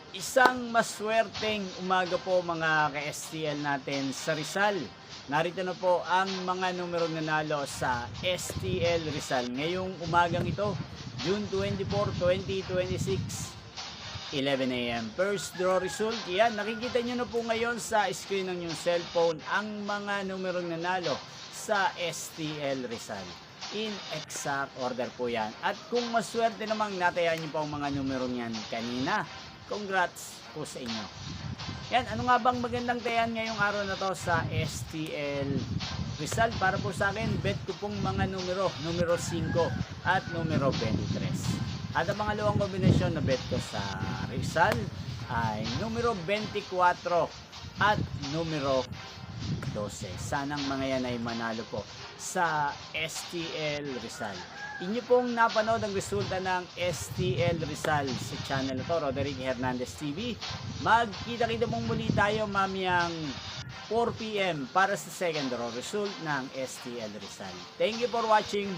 Isang maswerteng umaga po mga ka-STL natin sa Rizal. Narito na po ang mga numerong nanalo sa STL Rizal ngayong umagang ito, June 24, 2026, 11 a.m. First draw result, yan, nakikita nyo na po ngayon sa screen ng yung cellphone ang mga numerong nanalo sa STL Rizal. In exact order po yan. At kung maswerte namang natayaan nyo po ang mga numerong yan kanina, congrats po sa inyo. Yan, ano nga bang magandang tayan ngayong araw na to sa STL Rizal? Para po sa akin, bet ko pong mga numero 5 at numero 23. At ang pangalawang kombinasyon na bet ko sa Rizal ay numero 24 at numero 12. Sanang mga yan ay manalo po sa STL Rizal. Inyo pong napanood ang resulta ng STL Rizal sa channel na to, Roderick Hernandez TV. Magkita-kita mong muli tayo mamayang 4 PM para sa second draw result ng STL Rizal. Thank you for watching.